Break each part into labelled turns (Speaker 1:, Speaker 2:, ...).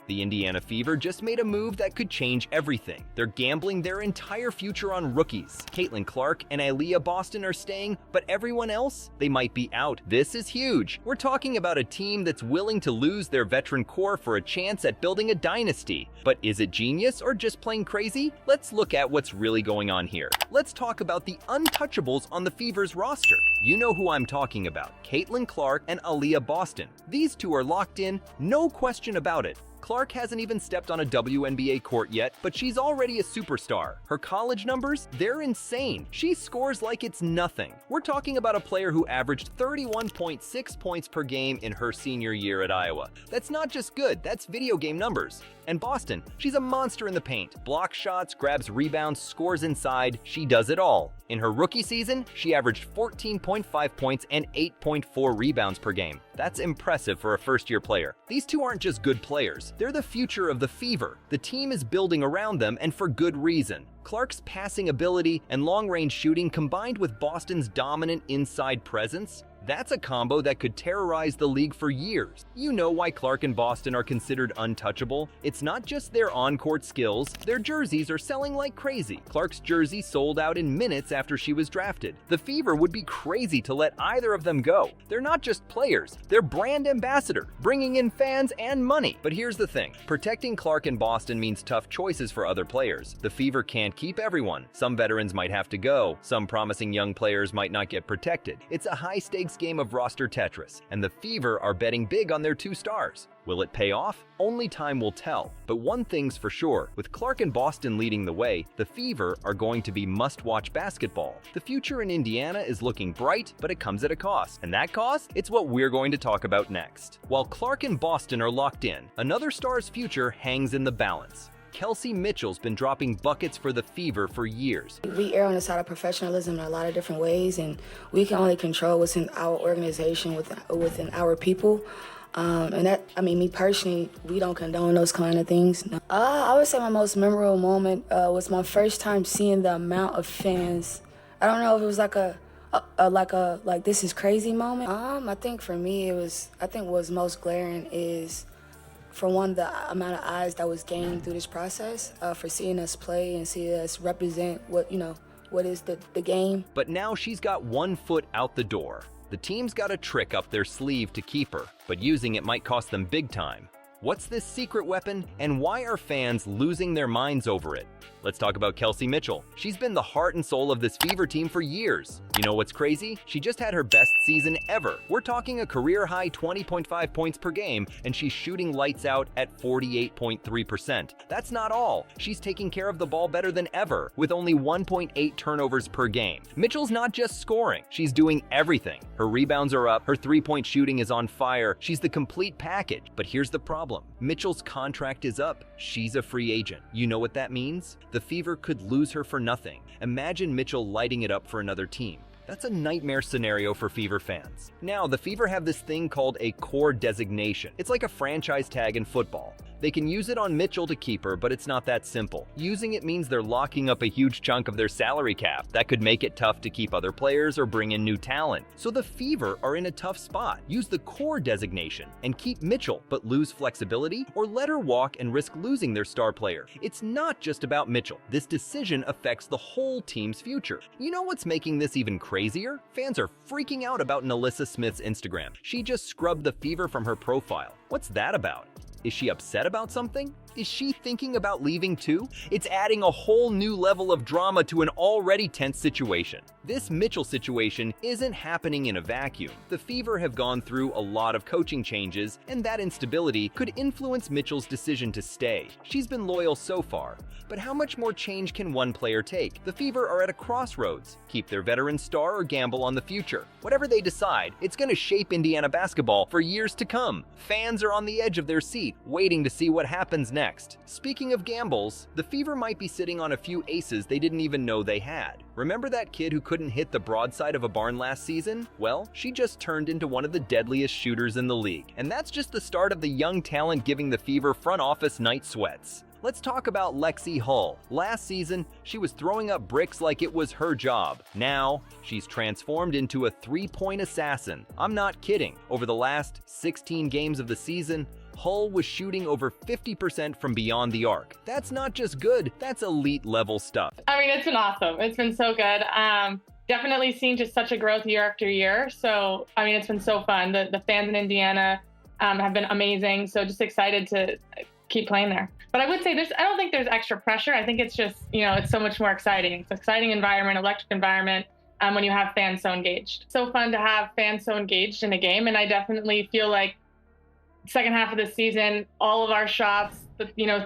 Speaker 1: The Indiana Fever just made a move that could change everything. They're gambling their entire future on rookies. Caitlin Clark and Aaliyah Boston are staying, but everyone else, they might be out. This is huge. We're talking about a team that's willing to lose their veteran core for a chance at building a dynasty. But is it genius or just plain crazy? Let's look at what's really going on here. Let's talk about the untouchables on the Fever's roster. You know who I'm talking about, Caitlin Clark and Aaliyah Boston. These two are locked in, no question about it. Clark hasn't even stepped on a WNBA court yet, but she's already a superstar. Her college numbers, they're insane. She scores like it's nothing. We're talking about a player who averaged 31.6 points per game in her senior year at Iowa. That's not just good, that's video game numbers. And Boston, she's a monster in the paint. Blocks shots, grabs rebounds, scores inside. She does it all. In her rookie season, she averaged 14.5 points and 8.4 rebounds per game. That's impressive for a first-year player. These two aren't just good players. They're the future of the Fever. The team is building around them, and for good reason. Clark's passing ability and long-range shooting combined with Boston's dominant inside presence, that's a combo that could terrorize the league for years. You know why Clark and Boston are considered untouchable? It's not just their on-court skills, their jerseys are selling like crazy. Clark's jersey sold out in minutes after she was drafted. The Fever would be crazy to let either of them go. They're not just players, they're brand ambassador, bringing in fans and money. But here's the thing, protecting Clark and Boston means tough choices for other players. The Fever can't keep everyone. Some veterans might have to go, some promising young players might not get protected. It's a high-stakes game of roster Tetris, and the Fever are betting big on their two stars. Will it pay off? Only time will tell. But one thing's for sure, with Clark and Boston leading the way, the Fever are going to be must-watch basketball. The future in Indiana is looking bright, but it comes at a cost. And that cost? It's what we're going to talk about next. While Clark and Boston are locked in, another star's future hangs in the balance. Kelsey Mitchell's been dropping buckets for the Fever for years.
Speaker 2: We err on the side of professionalism in a lot of different ways, and we can only control what's in our organization, within our people. And that, I mean, me personally, we don't condone those kind of things. No. I would say my most memorable moment was my first time seeing the amount of fans. I don't know if it was like this is crazy moment. I think for me, what was most glaring is, for one, the amount of eyes that was gained through this process, for seeing us play and seeing us represent what is the game.
Speaker 1: But now she's got one foot out the door. The team's got a trick up their sleeve to keep her, but using it might cost them big time. What's this secret weapon, and why are fans losing their minds over it? Let's talk about Kelsey Mitchell. She's been the heart and soul of this Fever team for years. You know what's crazy? She just had her best season ever. We're talking a career-high 20.5 points per game, and she's shooting lights out at 48.3%. That's not all. She's taking care of the ball better than ever, with only 1.8 turnovers per game. Mitchell's not just scoring, she's doing everything. Her rebounds are up, her three-point shooting is on fire, she's the complete package. But here's the problem. Mitchell's contract is up. She's a free agent. You know what that means? The Fever could lose her for nothing. Imagine Mitchell lighting it up for another team. That's a nightmare scenario for Fever fans. Now, the Fever have this thing called a core designation. It's like a franchise tag in football. They can use it on Mitchell to keep her, but it's not that simple. Using it means they're locking up a huge chunk of their salary cap. That could make it tough to keep other players or bring in new talent. So the Fever are in a tough spot. Use the core designation and keep Mitchell, but lose flexibility, or let her walk and risk losing their star player. It's not just about Mitchell. This decision affects the whole team's future. You know what's making this even crazier? Fans are freaking out about Nalissa Smith's Instagram. She just scrubbed the Fever from her profile. What's that about? Is she upset about something? Is she thinking about leaving too? It's adding a whole new level of drama to an already tense situation. This Mitchell situation isn't happening in a vacuum. The Fever have gone through a lot of coaching changes, and that instability could influence Mitchell's decision to stay. She's been loyal so far, but how much more change can one player take? The Fever are at a crossroads. Keep their veteran star or gamble on the future. Whatever they decide, it's going to shape Indiana basketball for years to come. Fans are on the edge of their seat, waiting to see what happens next. Speaking of gambles, the Fever might be sitting on a few aces they didn't even know they had. Remember that kid who couldn't hit the broadside of a barn last season? Well, she just turned into one of the deadliest shooters in the league. And that's just the start of the young talent giving the Fever front office night sweats. Let's talk about Lexi Hull. Last season, she was throwing up bricks like it was her job. Now, she's transformed into a three-point assassin. I'm not kidding. Over the last 16 games of the season, Hull was shooting over 50% from beyond the arc. That's not just good, that's elite level stuff.
Speaker 3: I mean, it's been awesome. It's been so good. Definitely seen just such a growth year after year. So, I mean, it's been so fun. The fans in Indiana have been amazing. So just excited to keep playing there. But I would say I don't think there's extra pressure. I think it's just, it's so much more exciting. It's an exciting environment, electric environment. When you have fans so engaged. So fun to have fans so engaged in a game. And I definitely feel like second half of the season, all of our shots,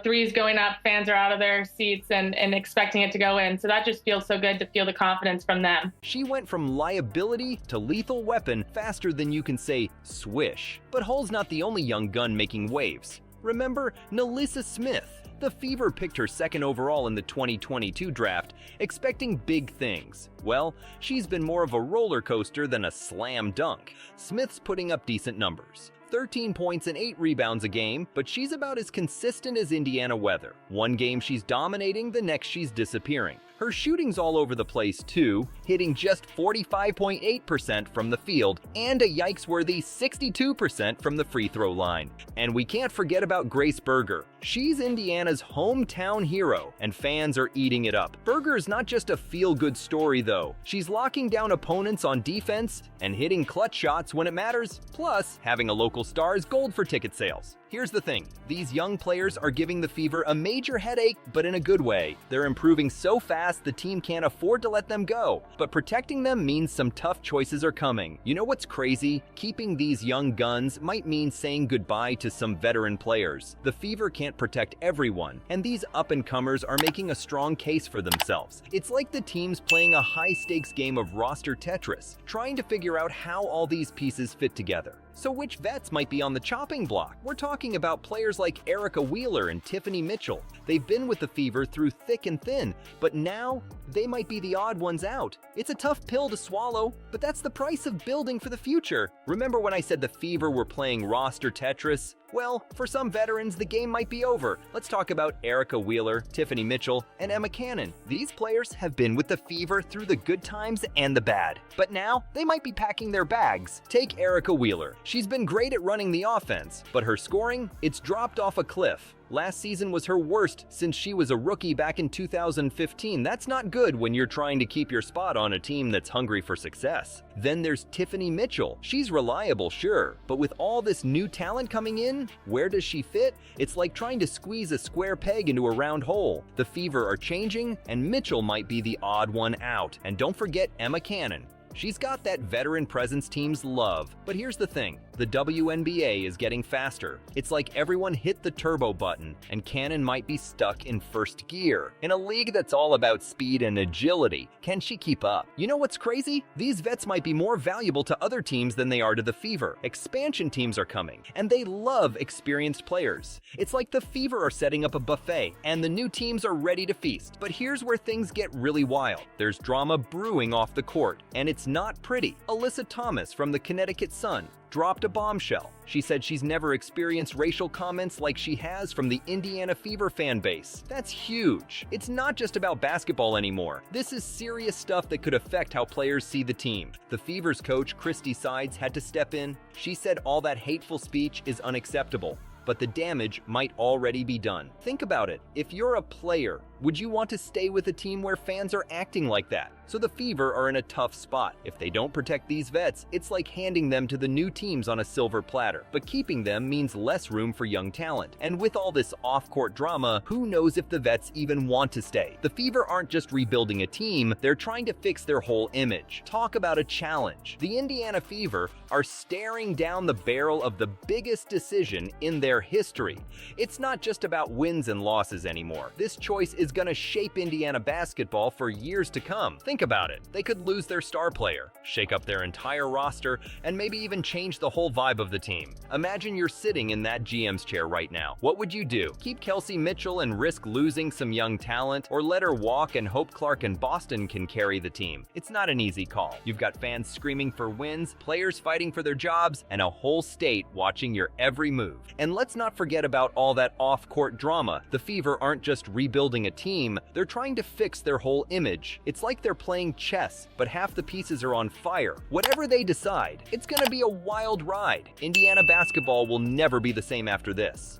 Speaker 3: threes going up, fans are out of their seats and expecting it to go in. So that just feels so good to feel the confidence from them.
Speaker 1: She went from liability to lethal weapon faster than you can say swish. But Hull's not the only young gun making waves. Remember Nalissa Smith? The Fever picked her second overall in the 2022 draft, expecting big things. Well, she's been more of a roller coaster than a slam dunk. Smith's putting up decent numbers. 13 points and 8 rebounds a game, but she's about as consistent as Indiana weather. One game she's dominating, the next she's disappearing. Her shooting's all over the place too, hitting just 45.8% from the field and a yikes-worthy 62% from the free throw line. And we can't forget about Grace Berger. She's Indiana's hometown hero, and fans are eating it up. Berger's not just a feel-good story though. She's locking down opponents on defense and hitting clutch shots when it matters, plus having a local star is gold for ticket sales. Here's the thing, these young players are giving the Fever a major headache, but in a good way. They're improving so fast the team can't afford to let them go, but protecting them means some tough choices are coming. You know what's crazy? Keeping these young guns might mean saying goodbye to some veteran players. The Fever can't protect everyone, and these up-and-comers are making a strong case for themselves. It's like the team's playing a high-stakes game of roster Tetris, trying to figure out how all these pieces fit together. So which vets might be on the chopping block? We're talking about players like Erica Wheeler and Tiffany Mitchell. They've been with the Fever through thick and thin, but now they might be the odd ones out. It's a tough pill to swallow, but that's the price of building for the future. Remember when I said the Fever were playing roster Tetris? Well, for some veterans, the game might be over. Let's talk about Erica Wheeler, Tiffany Mitchell, and Emma Cannon. These players have been with the Fever through the good times and the bad. But now, they might be packing their bags. Take Erica Wheeler. She's been great at running the offense, but her scoring, it's dropped off a cliff. Last season was her worst since she was a rookie back in 2015. That's not good when you're trying to keep your spot on a team that's hungry for success. Then there's Tiffany Mitchell. She's reliable, sure, but with all this new talent coming in, where does she fit? It's like trying to squeeze a square peg into a round hole. The Fever are changing, and Mitchell might be the odd one out. And don't forget Emma Cannon. She's got that veteran presence teams love. But here's the thing, the WNBA is getting faster. It's like everyone hit the turbo button, and Cannon might be stuck in first gear. In a league that's all about speed and agility, can she keep up? You know what's crazy? These vets might be more valuable to other teams than they are to the Fever. Expansion teams are coming, and they love experienced players. It's like the Fever are setting up a buffet, and the new teams are ready to feast. But here's where things get really wild. There's drama brewing off the court, and it's not pretty. Alyssa Thomas from the Connecticut Sun dropped a bombshell. She said she's never experienced racial comments like she has from the Indiana Fever fan base. That's huge. It's not just about basketball anymore. This is serious stuff that could affect how players see the team. The Fever's coach, Christy Sides, had to step in. She said all that hateful speech is unacceptable, but the damage might already be done. Think about it. If you're a player, would you want to stay with a team where fans are acting like that? So the Fever are in a tough spot. If they don't protect these vets, it's like handing them to the new teams on a silver platter. But keeping them means less room for young talent. And with all this off-court drama, who knows if the vets even want to stay? The Fever aren't just rebuilding a team, they're trying to fix their whole image. Talk about a challenge. The Indiana Fever are staring down the barrel of the biggest decision in their history. It's not just about wins and losses anymore. This choice is going to shape Indiana basketball for years to come. Think about it. They could lose their star player, shake up their entire roster, and maybe even change the whole vibe of the team. Imagine you're sitting in that GM's chair right now. What would you do? Keep Kelsey Mitchell and risk losing some young talent, or let her walk and hope Clark and Boston can carry the team? It's not an easy call. You've got fans screaming for wins, players fighting for their jobs, and a whole state watching your every move. And let's not forget about all that off-court drama. The Fever aren't just rebuilding a team, they're trying to fix their whole image. It's like they're playing chess, but half the pieces are on fire. Whatever they decide, it's gonna be a wild ride. Indiana basketball will never be the same after this.